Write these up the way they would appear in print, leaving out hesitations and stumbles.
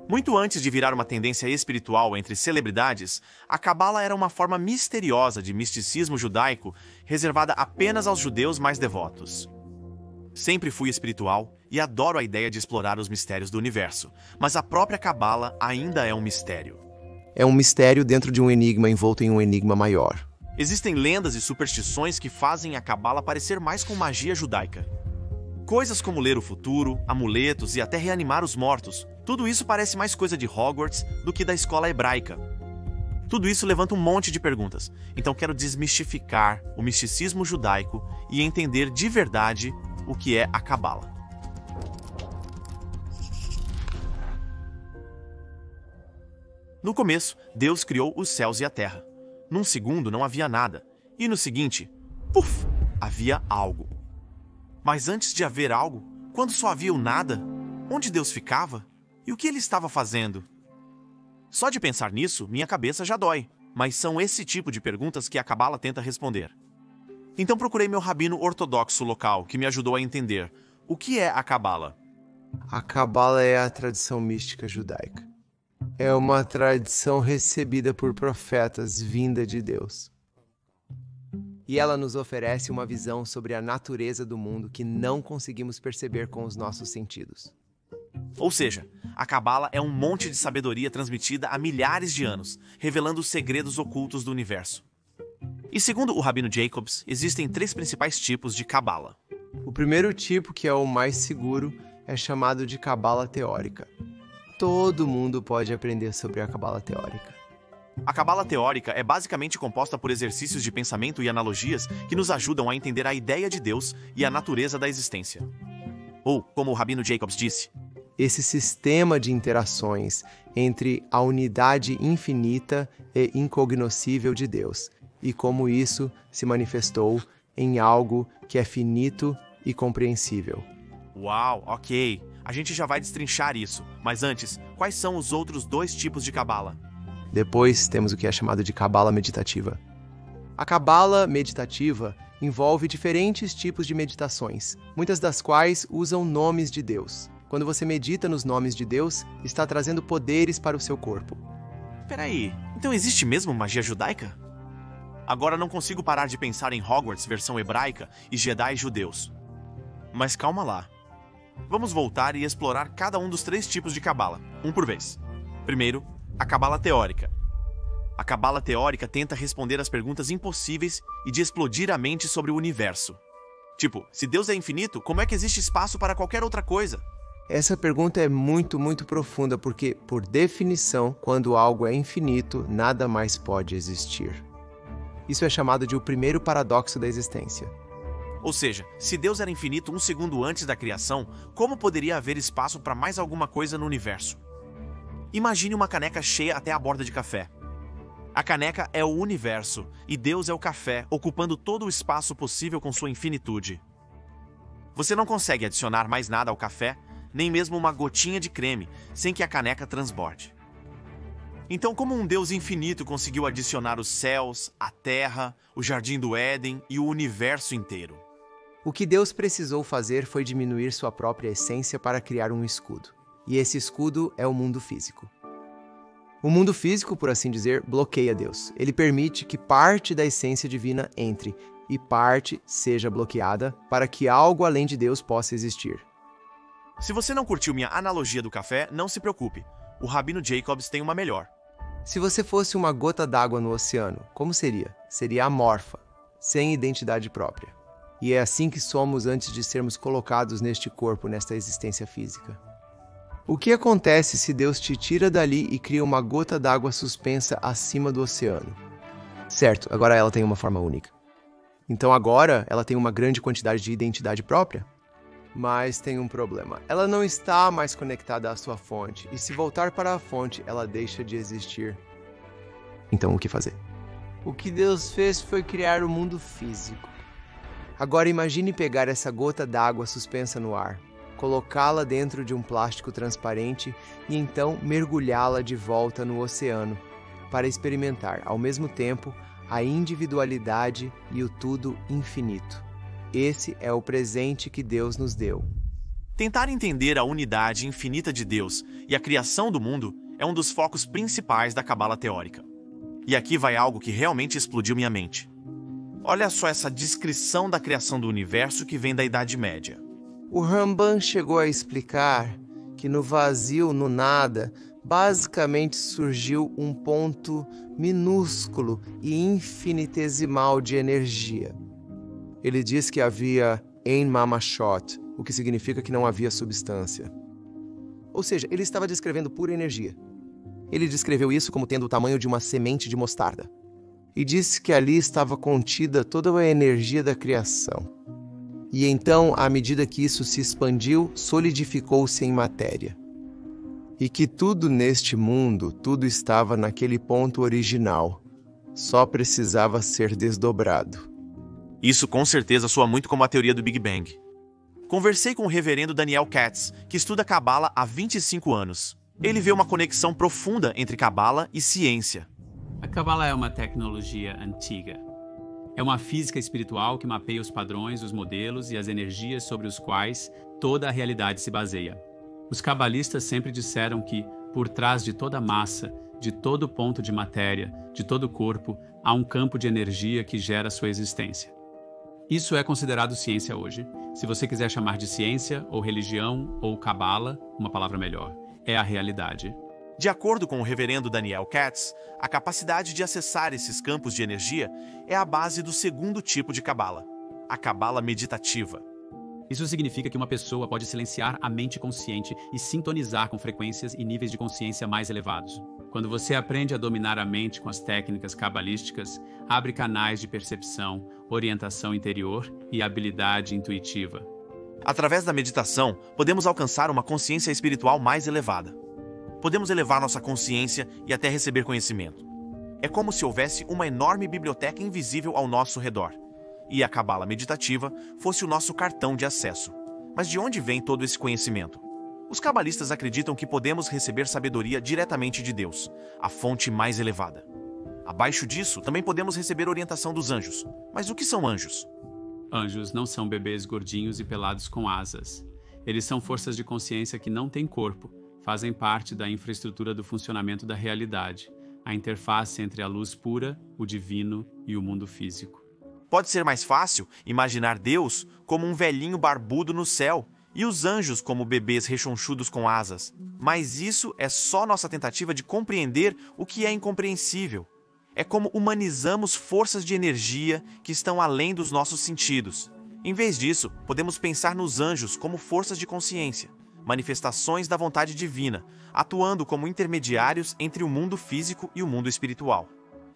Muito antes de virar uma tendência espiritual entre celebridades, a Cabala era uma forma misteriosa de misticismo judaico reservada apenas aos judeus mais devotos. Sempre fui espiritual e adoro a ideia de explorar os mistérios do universo, mas a própria Cabala ainda é um mistério. É um mistério dentro de um enigma envolto em um enigma maior. Existem lendas e superstições que fazem a Cabala parecer mais com magia judaica. Coisas como ler o futuro, amuletos e até reanimar os mortos, tudo isso parece mais coisa de Hogwarts do que da escola hebraica. Tudo isso levanta um monte de perguntas, então quero desmistificar o misticismo judaico e entender de verdade o que é a Cabala. No começo, Deus criou os céus e a terra. Num segundo não havia nada, e no seguinte, puf, havia algo. Mas antes de haver algo, quando só havia o nada, onde Deus ficava? E o que ele estava fazendo? Só de pensar nisso, minha cabeça já dói, mas são esse tipo de perguntas que a Cabala tenta responder. Então procurei meu rabino ortodoxo local, que me ajudou a entender o que é a Cabala. A Cabala é a tradição mística judaica. É uma tradição recebida por profetas vinda de Deus. E ela nos oferece uma visão sobre a natureza do mundo que não conseguimos perceber com os nossos sentidos. Ou seja, a Cabala é um monte de sabedoria transmitida há milhares de anos, revelando os segredos ocultos do universo. E segundo o Rabino Jacobs, existem 3 principais tipos de Cabala. O primeiro tipo, que é o mais seguro, é chamado de Cabala teórica. Todo mundo pode aprender sobre a Cabala teórica. A Cabala teórica é basicamente composta por exercícios de pensamento e analogias que nos ajudam a entender a ideia de Deus e a natureza da existência. Ou, como o Rabino Jacobs disse, esse sistema de interações entre a unidade infinita e incognoscível de Deus, e como isso se manifestou em algo que é finito e compreensível. Uau, ok. A gente já vai destrinchar isso. Mas antes, quais são os outros 2 tipos de Cabala? Depois temos o que é chamado de Cabala meditativa. A Cabala meditativa envolve diferentes tipos de meditações, muitas das quais usam nomes de Deus. Quando você medita nos nomes de Deus, está trazendo poderes para o seu corpo. Peraí, então existe mesmo magia judaica? Agora não consigo parar de pensar em Hogwarts versão hebraica e Jedi judeus. Mas calma lá. Vamos voltar e explorar cada um dos 3 tipos de Cabala, um por vez. Primeiro, a Cabala teórica. A Cabala teórica tenta responder às perguntas impossíveis e de explodir a mente sobre o universo. Tipo, se Deus é infinito, como é que existe espaço para qualquer outra coisa? Essa pergunta é muito profunda porque, por definição, quando algo é infinito, nada mais pode existir. Isso é chamado de o primeiro paradoxo da existência. Ou seja, se Deus era infinito 1 segundo antes da criação, como poderia haver espaço para mais alguma coisa no universo? Imagine uma caneca cheia até a borda de café. A caneca é o universo, e Deus é o café, ocupando todo o espaço possível com sua infinitude. Você não consegue adicionar mais nada ao café, nem mesmo uma gotinha de creme, sem que a caneca transborde. Então, como um Deus infinito conseguiu adicionar os céus, a terra, o jardim do Éden e o universo inteiro? O que Deus precisou fazer foi diminuir sua própria essência para criar um escudo. E esse escudo é o mundo físico. O mundo físico, por assim dizer, bloqueia Deus. Ele permite que parte da essência divina entre e parte seja bloqueada para que algo além de Deus possa existir. Se você não curtiu minha analogia do café, não se preocupe. O Rabino Jacobs tem uma melhor. Se você fosse uma gota d'água no oceano, como seria? Seria amorfa, sem identidade própria. E é assim que somos antes de sermos colocados neste corpo, nesta existência física. O que acontece se Deus te tira dali e cria uma gota d'água suspensa acima do oceano? Certo, agora ela tem uma forma única. Então agora ela tem uma grande quantidade de identidade própria? Mas tem um problema. Ela não está mais conectada à sua fonte, e se voltar para a fonte, ela deixa de existir. Então o que fazer? O que Deus fez foi criar o mundo físico. Agora imagine pegar essa gota d'água suspensa no ar, colocá-la dentro de um plástico transparente e então mergulhá-la de volta no oceano, para experimentar, ao mesmo tempo, a individualidade e o tudo infinito. Esse é o presente que Deus nos deu. Tentar entender a unidade infinita de Deus e a criação do mundo é um dos focos principais da cabala teórica. E aqui vai algo que realmente explodiu minha mente. Olha só essa descrição da criação do universo que vem da Idade Média. O Ramban chegou a explicar que no vazio, no nada, basicamente surgiu um ponto minúsculo e infinitesimal de energia. Ele diz que havia Ein Mamashot, o que significa que não havia substância. Ou seja, ele estava descrevendo pura energia. Ele descreveu isso como tendo o tamanho de uma semente de mostarda. E disse que ali estava contida toda a energia da criação. E então, à medida que isso se expandiu, solidificou-se em matéria. E que tudo neste mundo, tudo estava naquele ponto original. Só precisava ser desdobrado. Isso com certeza soa muito como a teoria do Big Bang. Conversei com o reverendo Daniel Katz, que estuda cabala há 25 anos. Ele vê uma conexão profunda entre cabala e ciência. A cabala é uma tecnologia antiga. É uma física espiritual que mapeia os padrões, os modelos e as energias sobre os quais toda a realidade se baseia. Os cabalistas sempre disseram que, por trás de toda massa, de todo ponto de matéria, de todo corpo, há um campo de energia que gera sua existência. Isso é considerado ciência hoje. Se você quiser chamar de ciência, ou religião, ou cabala, uma palavra melhor, é a realidade. De acordo com o reverendo Daniel Katz, a capacidade de acessar esses campos de energia é a base do segundo tipo de cabala, a cabala meditativa. Isso significa que uma pessoa pode silenciar a mente consciente e sintonizar com frequências e níveis de consciência mais elevados. Quando você aprende a dominar a mente com as técnicas cabalísticas, abre canais de percepção, orientação interior e habilidade intuitiva. Através da meditação, podemos alcançar uma consciência espiritual mais elevada. Podemos elevar nossa consciência e até receber conhecimento. É como se houvesse uma enorme biblioteca invisível ao nosso redor. E a cabala meditativa fosse o nosso cartão de acesso. Mas de onde vem todo esse conhecimento? Os cabalistas acreditam que podemos receber sabedoria diretamente de Deus, a fonte mais elevada. Abaixo disso, também podemos receber orientação dos anjos. Mas o que são anjos? Anjos não são bebês gordinhos e pelados com asas. Eles são forças de consciência que não têm corpo, fazem parte da infraestrutura do funcionamento da realidade, a interface entre a luz pura, o divino e o mundo físico. Pode ser mais fácil imaginar Deus como um velhinho barbudo no céu e os anjos como bebês rechonchudos com asas. Mas isso é só nossa tentativa de compreender o que é incompreensível. É como humanizamos forças de energia que estão além dos nossos sentidos. Em vez disso, podemos pensar nos anjos como forças de consciência, manifestações da vontade divina, atuando como intermediários entre o mundo físico e o mundo espiritual.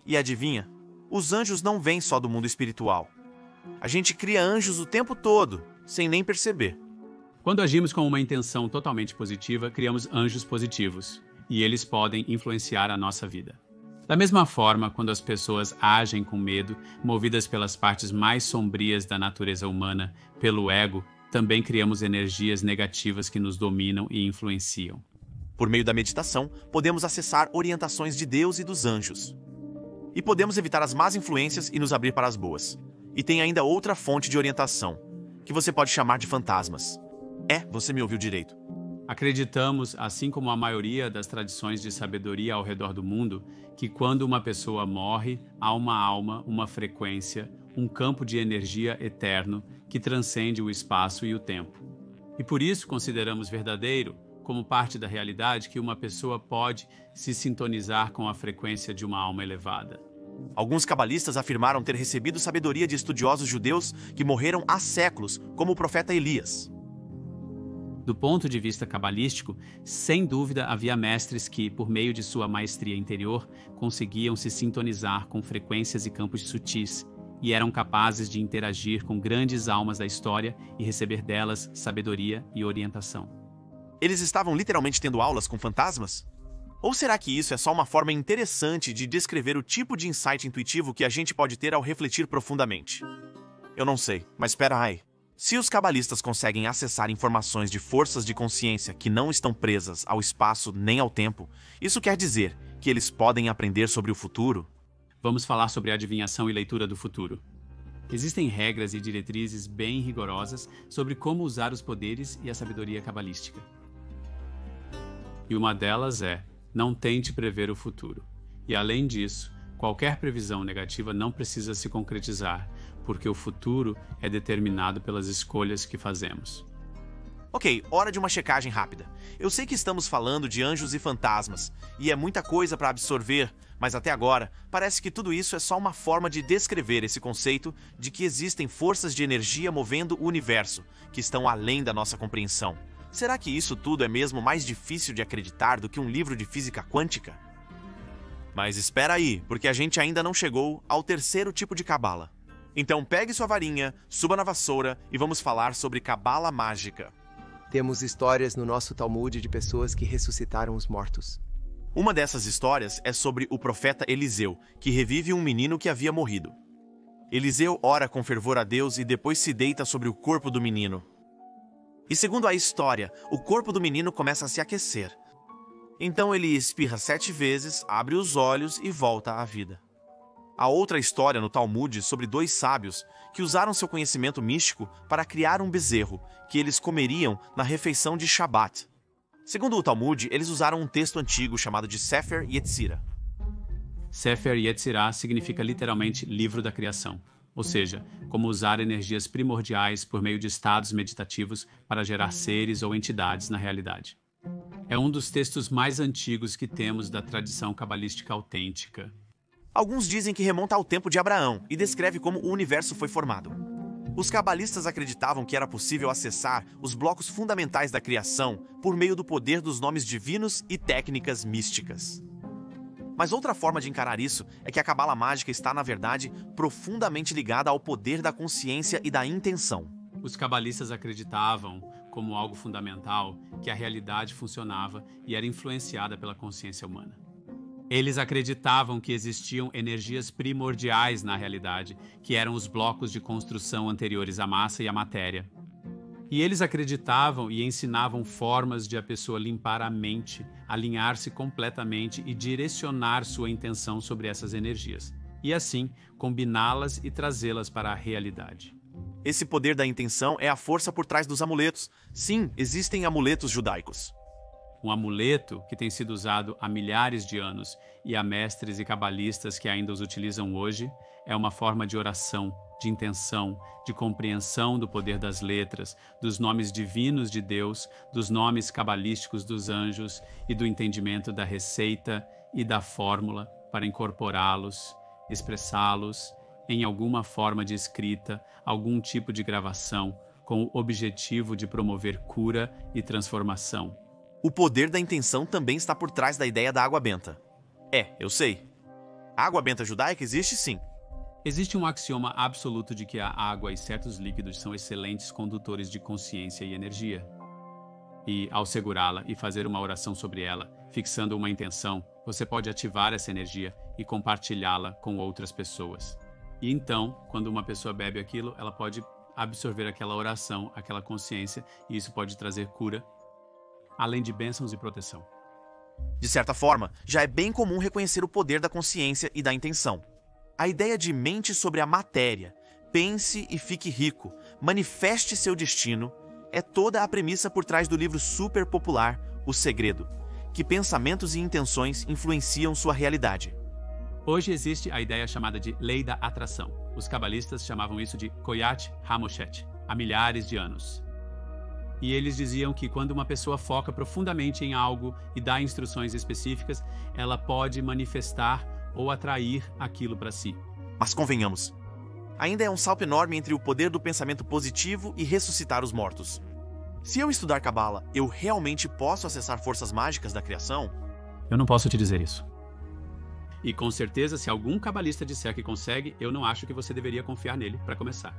E adivinha? Os anjos não vêm só do mundo espiritual. A gente cria anjos o tempo todo, sem nem perceber. Quando agimos com uma intenção totalmente positiva, criamos anjos positivos, e eles podem influenciar a nossa vida. Da mesma forma, quando as pessoas agem com medo, movidas pelas partes mais sombrias da natureza humana, pelo ego, também criamos energias negativas que nos dominam e influenciam. Por meio da meditação, podemos acessar orientações de Deus e dos anjos. E podemos evitar as más influências e nos abrir para as boas. E tem ainda outra fonte de orientação, que você pode chamar de fantasmas. Você me ouviu direito. Acreditamos, assim como a maioria das tradições de sabedoria ao redor do mundo, que quando uma pessoa morre, há uma alma, uma frequência, um campo de energia eterno que transcende o espaço e o tempo. E por isso consideramos verdadeiro, como parte da realidade, que uma pessoa pode se sintonizar com a frequência de uma alma elevada. Alguns cabalistas afirmaram ter recebido sabedoria de estudiosos judeus que morreram há séculos, como o profeta Elias. Do ponto de vista cabalístico, sem dúvida havia mestres que, por meio de sua maestria interior, conseguiam se sintonizar com frequências e campos sutis e eram capazes de interagir com grandes almas da história e receber delas sabedoria e orientação. Eles estavam literalmente tendo aulas com fantasmas? Ou será que isso é só uma forma interessante de descrever o tipo de insight intuitivo que a gente pode ter ao refletir profundamente? Eu não sei, mas espera aí. Se os cabalistas conseguem acessar informações de forças de consciência que não estão presas ao espaço nem ao tempo, isso quer dizer que eles podem aprender sobre o futuro? Vamos falar sobre adivinhação e leitura do futuro. Existem regras e diretrizes bem rigorosas sobre como usar os poderes e a sabedoria cabalística. E uma delas é: não tente prever o futuro. E além disso, qualquer previsão negativa não precisa se concretizar, porque o futuro é determinado pelas escolhas que fazemos. Ok, hora de uma checagem rápida. Eu sei que estamos falando de anjos e fantasmas, e é muita coisa para absorver, mas até agora, parece que tudo isso é só uma forma de descrever esse conceito de que existem forças de energia movendo o universo, que estão além da nossa compreensão. Será que isso tudo é mesmo mais difícil de acreditar do que um livro de física quântica? Mas espera aí, porque a gente ainda não chegou ao terceiro tipo de cabala. Então pegue sua varinha, suba na vassoura e vamos falar sobre cabala mágica. Temos histórias no nosso Talmud de pessoas que ressuscitaram os mortos. Uma dessas histórias é sobre o profeta Eliseu, que revive um menino que havia morrido. Eliseu ora com fervor a Deus e depois se deita sobre o corpo do menino. E segundo a história, o corpo do menino começa a se aquecer. Então ele espirra 7 vezes, abre os olhos e volta à vida. Há outra história no Talmud sobre 2 sábios que usaram seu conhecimento místico para criar um bezerro que eles comeriam na refeição de Shabat. Segundo o Talmud, eles usaram um texto antigo chamado de Sefer Yetzirah. Sefer Yetzirah significa literalmente livro da criação, ou seja, como usar energias primordiais por meio de estados meditativos para gerar seres ou entidades na realidade. É um dos textos mais antigos que temos da tradição cabalística autêntica. Alguns dizem que remonta ao tempo de Abraão e descreve como o universo foi formado. Os cabalistas acreditavam que era possível acessar os blocos fundamentais da criação por meio do poder dos nomes divinos e técnicas místicas. Mas outra forma de encarar isso é que a cabala mágica está, na verdade, profundamente ligada ao poder da consciência e da intenção. Os cabalistas acreditavam, como algo fundamental, que a realidade funcionava e era influenciada pela consciência humana. Eles acreditavam que existiam energias primordiais na realidade, que eram os blocos de construção anteriores à massa e à matéria. E eles acreditavam e ensinavam formas de a pessoa limpar a mente, alinhar-se completamente e direcionar sua intenção sobre essas energias, e assim combiná-las e trazê-las para a realidade. Esse poder da intenção é a força por trás dos amuletos. Sim, existem amuletos judaicos. Um amuleto que tem sido usado há milhares de anos e há mestres e cabalistas que ainda os utilizam hoje, é uma forma de oração, de intenção, de compreensão do poder das letras, dos nomes divinos de Deus, dos nomes cabalísticos dos anjos e do entendimento da receita e da fórmula para incorporá-los, expressá-los em alguma forma de escrita, algum tipo de gravação, com o objetivo de promover cura e transformação. O poder da intenção também está por trás da ideia da água benta. Eu sei. A água benta judaica existe sim. Existe um axioma absoluto de que a água e certos líquidos são excelentes condutores de consciência e energia. E, ao segurá-la e fazer uma oração sobre ela, fixando uma intenção, você pode ativar essa energia e compartilhá-la com outras pessoas. E então, quando uma pessoa bebe aquilo, ela pode absorver aquela oração, aquela consciência, e isso pode trazer cura, além de bênçãos e proteção. De certa forma, já é bem comum reconhecer o poder da consciência e da intenção. A ideia de mente sobre a matéria, pense e fique rico, manifeste seu destino, é toda a premissa por trás do livro super popular O Segredo, que pensamentos e intenções influenciam sua realidade. Hoje existe a ideia chamada de Lei da Atração. Os cabalistas chamavam isso de Koyat HaMoshet, há milhares de anos. E eles diziam que quando uma pessoa foca profundamente em algo e dá instruções específicas, ela pode manifestar ou atrair aquilo para si. Mas convenhamos, ainda é um salto enorme entre o poder do pensamento positivo e ressuscitar os mortos. Se eu estudar Cabala, eu realmente posso acessar forças mágicas da criação? Eu não posso te dizer isso. E com certeza, se algum cabalista disser que consegue, eu não acho que você deveria confiar nele para começar.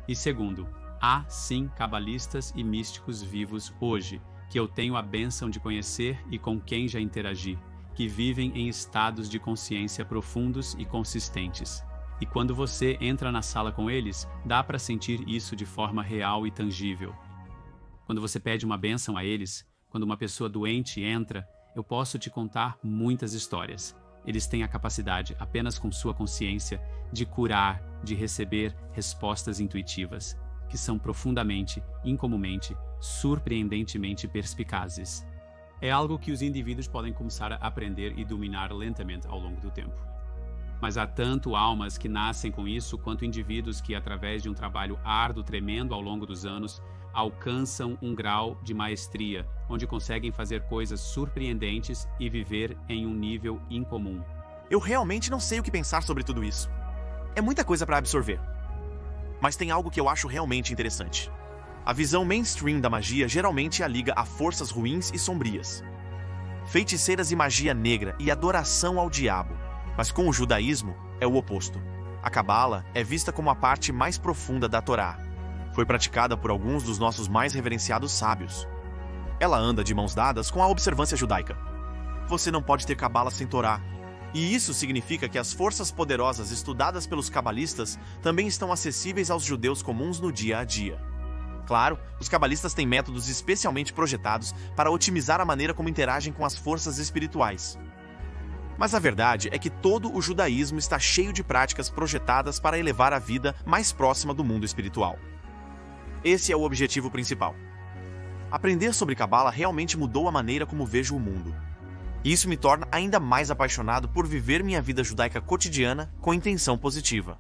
E segundo, há sim cabalistas e místicos vivos hoje, que eu tenho a bênção de conhecer e com quem já interagi, que vivem em estados de consciência profundos e consistentes. E quando você entra na sala com eles, dá para sentir isso de forma real e tangível. Quando você pede uma bênção a eles, quando uma pessoa doente entra, eu posso te contar muitas histórias. Eles têm a capacidade, apenas com sua consciência, de curar, de receber respostas intuitivas, que são profundamente, incomumente, surpreendentemente perspicazes. É algo que os indivíduos podem começar a aprender e dominar lentamente ao longo do tempo. Mas há tanto almas que nascem com isso, quanto indivíduos que, através de um trabalho árduo tremendo ao longo dos anos, alcançam um grau de maestria, onde conseguem fazer coisas surpreendentes e viver em um nível incomum. Eu realmente não sei o que pensar sobre tudo isso. É muita coisa para absorver. Mas tem algo que eu acho realmente interessante. A visão mainstream da magia geralmente a liga a forças ruins e sombrias. Feiticeiras e magia negra e adoração ao diabo. Mas com o judaísmo é o oposto. A Cabala é vista como a parte mais profunda da Torá. Foi praticada por alguns dos nossos mais reverenciados sábios. Ela anda de mãos dadas com a observância judaica. Você não pode ter Cabala sem Torá. E isso significa que as forças poderosas estudadas pelos cabalistas também estão acessíveis aos judeus comuns no dia a dia. Claro, os cabalistas têm métodos especialmente projetados para otimizar a maneira como interagem com as forças espirituais. Mas a verdade é que todo o judaísmo está cheio de práticas projetadas para elevar a vida mais próxima do mundo espiritual. Esse é o objetivo principal. Aprender sobre Cabala realmente mudou a maneira como vejo o mundo. E isso me torna ainda mais apaixonado por viver minha vida judaica cotidiana com intenção positiva.